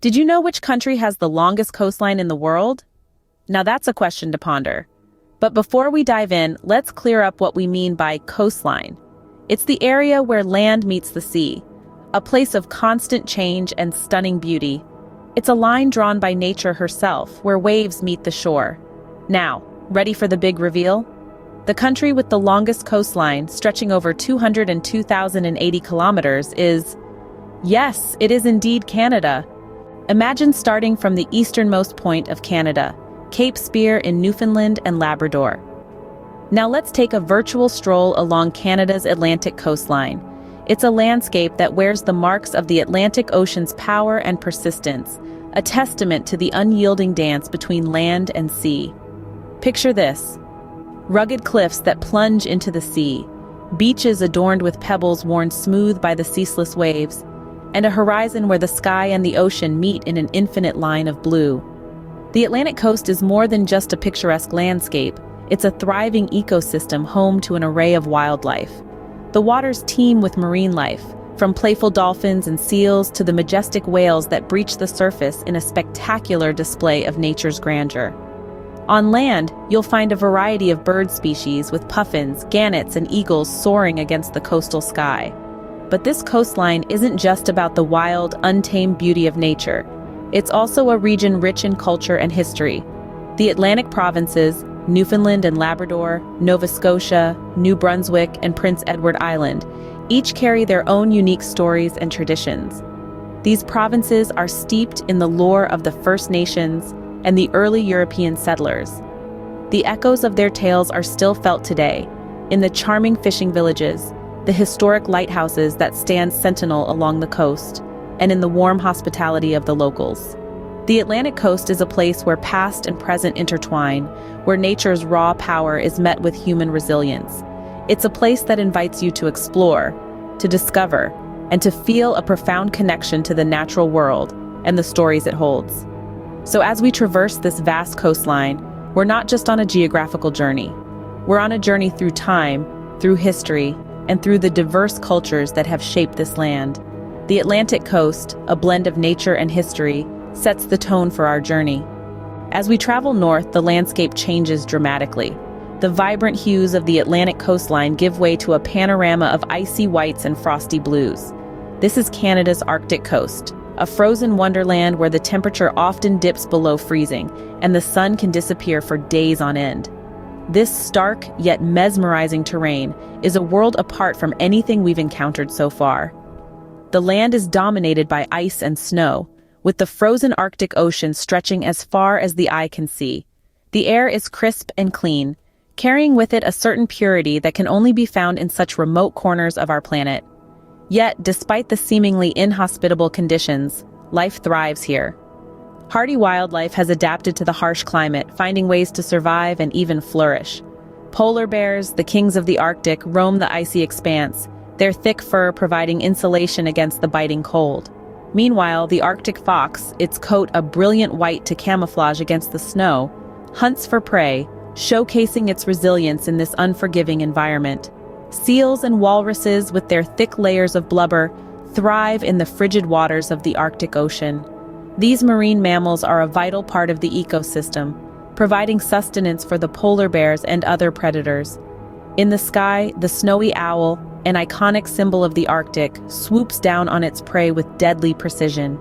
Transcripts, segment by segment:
Did you know which country has the longest coastline in the world? Now that's a question to ponder. But before we dive in, let's clear up what we mean by coastline. It's the area where land meets the sea, a place of constant change and stunning beauty. It's a line drawn by nature herself, where waves meet the shore. Now, ready for the big reveal? The country with the longest coastline, stretching over 202,080 kilometers, is... Yes, it is indeed Canada. Imagine starting from the easternmost point of Canada, Cape Spear in Newfoundland and Labrador. Now let's take a virtual stroll along Canada's Atlantic coastline. It's a landscape that wears the marks of the Atlantic Ocean's power and persistence, a testament to the unyielding dance between land and sea. Picture this: rugged cliffs that plunge into the sea, beaches adorned with pebbles worn smooth by the ceaseless waves, and a horizon where the sky and the ocean meet in an infinite line of blue. The Atlantic coast is more than just a picturesque landscape. It's a thriving ecosystem home to an array of wildlife. The waters teem with marine life, from playful dolphins and seals to the majestic whales that breach the surface in a spectacular display of nature's grandeur. On land, you'll find a variety of bird species with puffins, gannets, and eagles soaring against the coastal sky. But this coastline isn't just about the wild, untamed beauty of nature. It's also a region rich in culture and history. The Atlantic provinces, Newfoundland and Labrador, Nova Scotia, New Brunswick, and Prince Edward Island, each carry their own unique stories and traditions. These provinces are steeped in the lore of the First Nations and the early European settlers. The echoes of their tales are still felt today, in the charming fishing villages, the historic lighthouses that stand sentinel along the coast, and in the warm hospitality of the locals. The Atlantic coast is a place where past and present intertwine, where nature's raw power is met with human resilience. It's a place that invites you to explore, to discover, and to feel a profound connection to the natural world and the stories it holds. So as we traverse this vast coastline, we're not just on a geographical journey. We're on a journey through time, through history, and through the diverse cultures that have shaped this land. The Atlantic coast, a blend of nature and history, sets the tone for our journey. As we travel north, the landscape changes dramatically. The vibrant hues of the Atlantic coastline give way to a panorama of icy whites and frosty blues. This is Canada's Arctic coast, a frozen wonderland where the temperature often dips below freezing, and the sun can disappear for days on end. This stark yet mesmerizing terrain is a world apart from anything we've encountered so far. The land is dominated by ice and snow, with the frozen Arctic Ocean stretching as far as the eye can see. The air is crisp and clean, carrying with it a certain purity that can only be found in such remote corners of our planet. Yet, despite the seemingly inhospitable conditions, life thrives here. Hardy wildlife has adapted to the harsh climate, finding ways to survive and even flourish. Polar bears, the kings of the Arctic, roam the icy expanse, their thick fur providing insulation against the biting cold. Meanwhile, the Arctic fox, its coat a brilliant white to camouflage against the snow, hunts for prey, showcasing its resilience in this unforgiving environment. Seals and walruses, with their thick layers of blubber, thrive in the frigid waters of the Arctic Ocean. These marine mammals are a vital part of the ecosystem, providing sustenance for the polar bears and other predators. In the sky, the snowy owl, an iconic symbol of the Arctic, swoops down on its prey with deadly precision.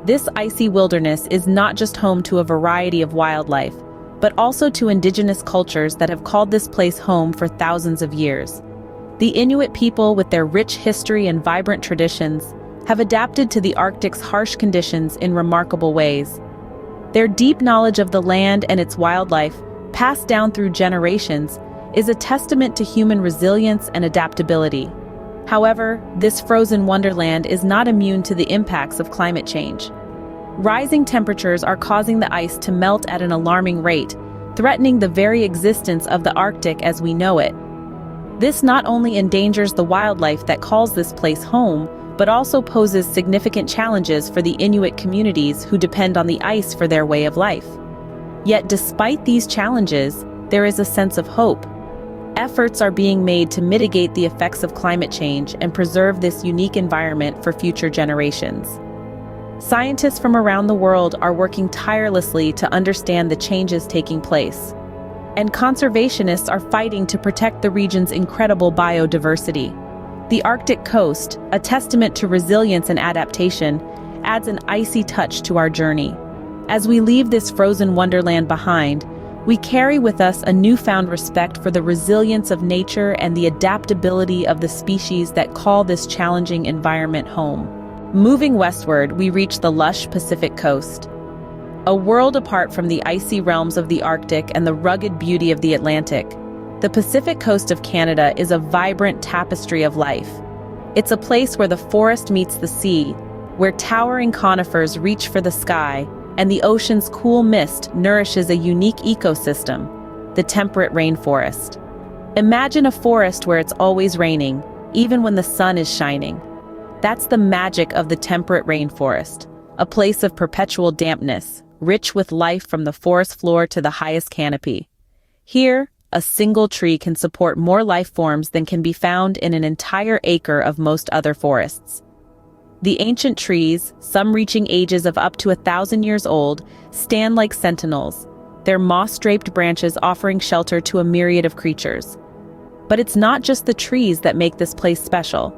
This icy wilderness is not just home to a variety of wildlife, but also to indigenous cultures that have called this place home for thousands of years. The Inuit people, with their rich history and vibrant traditions, have adapted to the Arctic's harsh conditions in remarkable ways. Their deep knowledge of the land and its wildlife, passed down through generations, is a testament to human resilience and adaptability. However, this frozen wonderland is not immune to the impacts of climate change. Rising temperatures are causing the ice to melt at an alarming rate, threatening the very existence of the Arctic as we know it. This not only endangers the wildlife that calls this place home, but also poses significant challenges for the Inuit communities who depend on the ice for their way of life. Yet despite these challenges, there is a sense of hope. Efforts are being made to mitigate the effects of climate change and preserve this unique environment for future generations. Scientists from around the world are working tirelessly to understand the changes taking place. And conservationists are fighting to protect the region's incredible biodiversity. The Arctic coast, a testament to resilience and adaptation, adds an icy touch to our journey. As we leave this frozen wonderland behind, we carry with us a newfound respect for the resilience of nature and the adaptability of the species that call this challenging environment home. Moving westward, we reach the lush Pacific coast. A world apart from the icy realms of the Arctic and the rugged beauty of the Atlantic, the Pacific coast of Canada is a vibrant tapestry of life. It's a place where the forest meets the sea, where towering conifers reach for the sky, and the ocean's cool mist nourishes a unique ecosystem, the temperate rainforest. Imagine a forest where it's always raining, even when the sun is shining. That's the magic of the temperate rainforest, a place of perpetual dampness, rich with life from the forest floor to the highest canopy. Here, a single tree can support more life forms than can be found in an entire acre of most other forests. The ancient trees, some reaching ages of up to 1,000 years old, stand like sentinels, their moss-draped branches offering shelter to a myriad of creatures. But it's not just the trees that make this place special.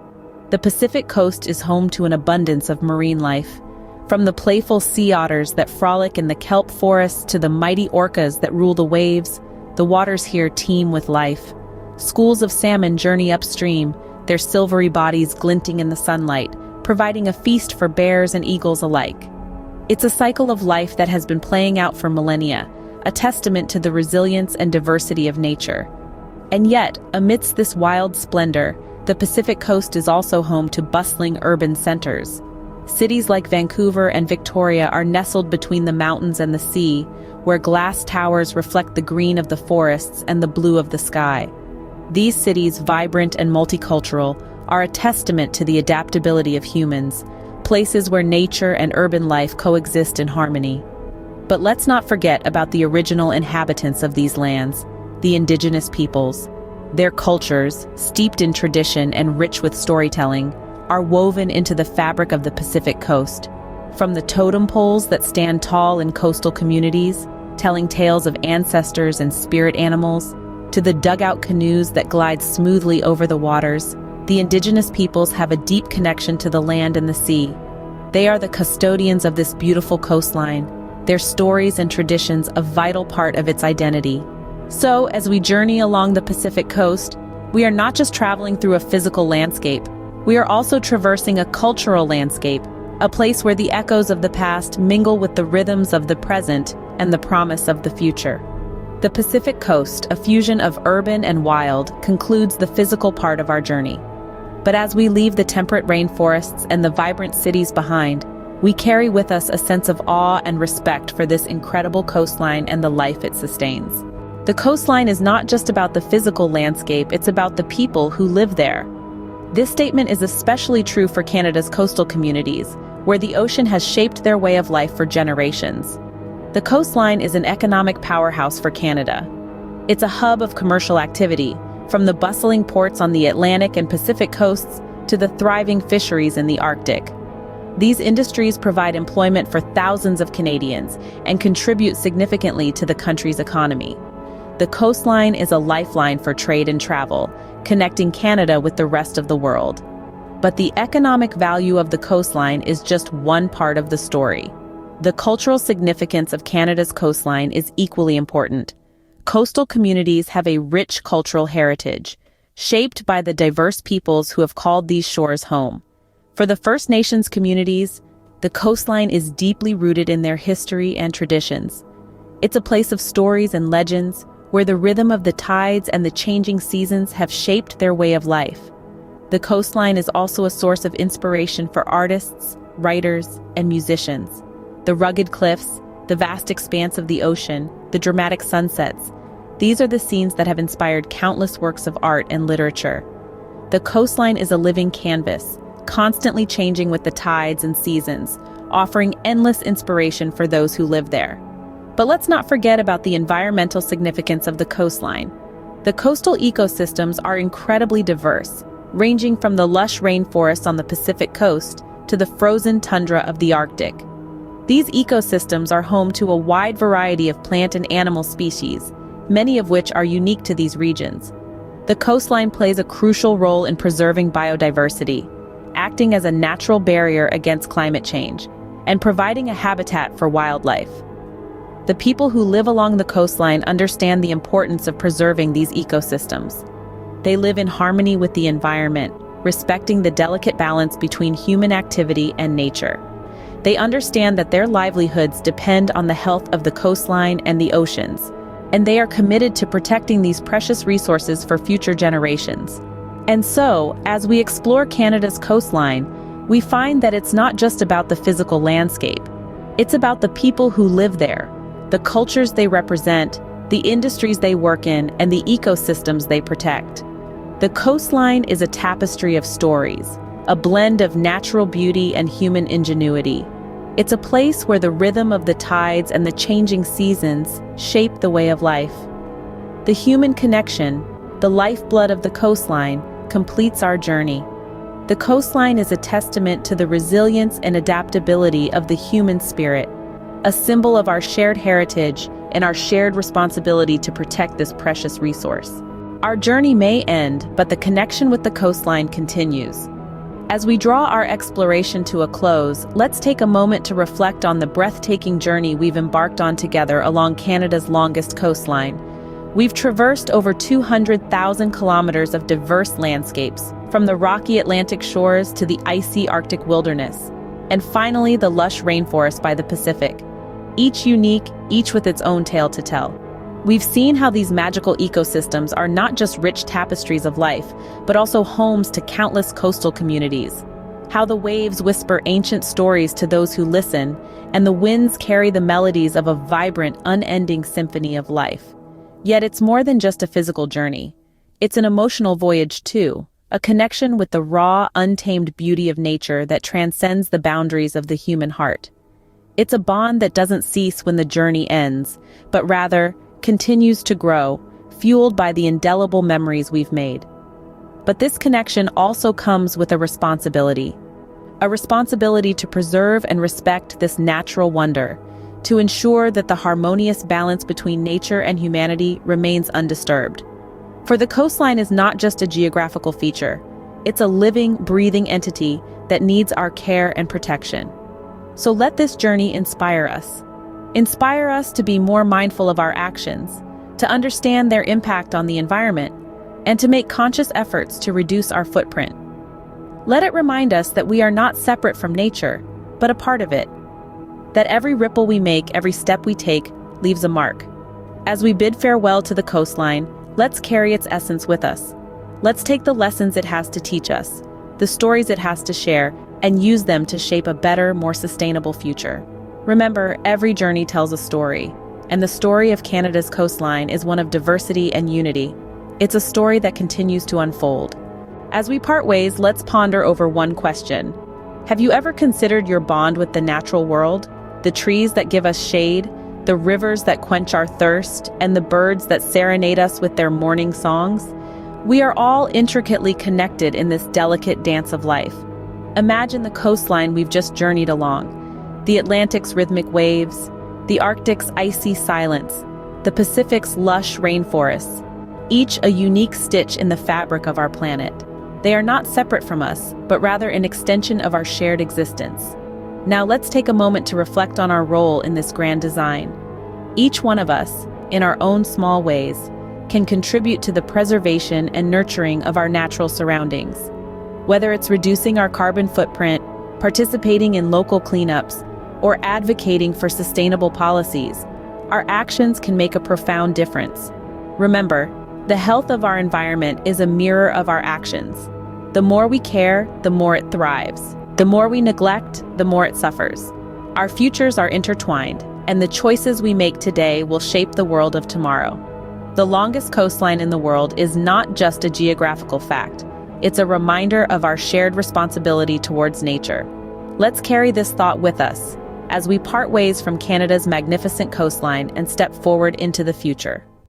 The Pacific coast is home to an abundance of marine life. From the playful sea otters that frolic in the kelp forests to the mighty orcas that rule the waves, the waters here teem with life. Schools of salmon journey upstream, their silvery bodies glinting in the sunlight, providing a feast for bears and eagles alike. It's a cycle of life that has been playing out for millennia, a testament to the resilience and diversity of nature. And yet, amidst this wild splendor, the Pacific coast is also home to bustling urban centers. Cities like Vancouver and Victoria are nestled between the mountains and the sea, where glass towers reflect the green of the forests and the blue of the sky. These cities, vibrant and multicultural, are a testament to the adaptability of humans, places where nature and urban life coexist in harmony. But let's not forget about the original inhabitants of these lands, the indigenous peoples. Their cultures, steeped in tradition and rich with storytelling, are woven into the fabric of the Pacific coast. From the totem poles that stand tall in coastal communities, telling tales of ancestors and spirit animals, to the dugout canoes that glide smoothly over the waters, the indigenous peoples have a deep connection to the land and the sea. They are the custodians of this beautiful coastline, their stories and traditions a vital part of its identity. So, as we journey along the Pacific coast, we are not just traveling through a physical landscape, we are also traversing a cultural landscape, a place where the echoes of the past mingle with the rhythms of the present and the promise of the future. The Pacific coast, a fusion of urban and wild, concludes the physical part of our journey. But as we leave the temperate rainforests and the vibrant cities behind, we carry with us a sense of awe and respect for this incredible coastline and the life it sustains. The coastline is not just about the physical landscape, it's about the people who live there. This statement is especially true for Canada's coastal communities, where the ocean has shaped their way of life for generations. The coastline is an economic powerhouse for Canada. It's a hub of commercial activity, from the bustling ports on the Atlantic and Pacific coasts to the thriving fisheries in the Arctic. These industries provide employment for thousands of Canadians and contribute significantly to the country's economy. The coastline is a lifeline for trade and travel, connecting Canada with the rest of the world. But the economic value of the coastline is just one part of the story. The cultural significance of Canada's coastline is equally important. Coastal communities have a rich cultural heritage, shaped by the diverse peoples who have called these shores home. For the First Nations communities, the coastline is deeply rooted in their history and traditions. It's a place of stories and legends, where the rhythm of the tides and the changing seasons have shaped their way of life. The coastline is also a source of inspiration for artists, writers, and musicians. The rugged cliffs, the vast expanse of the ocean, the dramatic sunsets, these are the scenes that have inspired countless works of art and literature. The coastline is a living canvas, constantly changing with the tides and seasons, offering endless inspiration for those who live there. But let's not forget about the environmental significance of the coastline. The coastal ecosystems are incredibly diverse, ranging from the lush rainforests on the Pacific coast to to the frozen tundra of the Arctic. These ecosystems are home to a wide variety of plant and animal species, many of which are unique to these regions. The coastline plays a crucial role in preserving biodiversity, acting as a natural barrier against climate change, and providing a habitat for wildlife. The people who live along the coastline understand the importance of preserving these ecosystems. They live in harmony with the environment, respecting the delicate balance between human activity and nature. They understand that their livelihoods depend on the health of the coastline and the oceans, and they are committed to protecting these precious resources for future generations. And so, as we explore Canada's coastline, we find that it's not just about the physical landscape. It's about the people who live there, the cultures they represent, the industries they work in, and the ecosystems they protect. The coastline is a tapestry of stories, a blend of natural beauty and human ingenuity. It's a place where the rhythm of the tides and the changing seasons shape the way of life. The human connection, the lifeblood of the coastline, completes our journey. The coastline is a testament to the resilience and adaptability of the human spirit, a symbol of our shared heritage and our shared responsibility to protect this precious resource. Our journey may end, but the connection with the coastline continues. As we draw our exploration to a close, let's take a moment to reflect on the breathtaking journey we've embarked on together along Canada's longest coastline. We've traversed over 200,000 kilometers of diverse landscapes, from the rocky Atlantic shores to the icy Arctic wilderness, and finally the lush rainforest by the Pacific. Each unique, each with its own tale to tell. We've seen how these magical ecosystems are not just rich tapestries of life, but also homes to countless coastal communities. How the waves whisper ancient stories to those who listen, and the winds carry the melodies of a vibrant, unending symphony of life. Yet it's more than just a physical journey. It's an emotional voyage too, a connection with the raw, untamed beauty of nature that transcends the boundaries of the human heart. It's a bond that doesn't cease when the journey ends, but rather continues to grow, fueled by the indelible memories we've made. But this connection also comes with a responsibility to preserve and respect this natural wonder, to ensure that the harmonious balance between nature and humanity remains undisturbed. For the coastline is not just a geographical feature, it's a living, breathing entity that needs our care and protection. So let this journey inspire us. Inspire us to be more mindful of our actions, to understand their impact on the environment, and to make conscious efforts to reduce our footprint. Let it remind us that we are not separate from nature, but a part of it. That every ripple we make, every step we take, leaves a mark. As we bid farewell to the coastline, let's carry its essence with us. Let's take the lessons it has to teach us, the stories it has to share, and use them to shape a better, more sustainable future. Remember, every journey tells a story, and the story of Canada's coastline is one of diversity and unity. It's a story that continues to unfold. As we part ways, let's ponder over one question. Have you ever considered your bond with the natural world? The trees that give us shade, the rivers that quench our thirst, and the birds that serenade us with their morning songs? We are all intricately connected in this delicate dance of life. Imagine the coastline we've just journeyed along. The Atlantic's rhythmic waves, the Arctic's icy silence, the Pacific's lush rainforests, each a unique stitch in the fabric of our planet. They are not separate from us, but rather an extension of our shared existence. Now let's take a moment to reflect on our role in this grand design. Each one of us, in our own small ways, can contribute to the preservation and nurturing of our natural surroundings. Whether it's reducing our carbon footprint, participating in local cleanups, or advocating for sustainable policies, our actions can make a profound difference. Remember, the health of our environment is a mirror of our actions. The more we care, the more it thrives. The more we neglect, the more it suffers. Our futures are intertwined, and the choices we make today will shape the world of tomorrow. The longest coastline in the world is not just a geographical fact. It's a reminder of our shared responsibility towards nature. Let's carry this thought with us as we part ways from Canada's magnificent coastline and step forward into the future.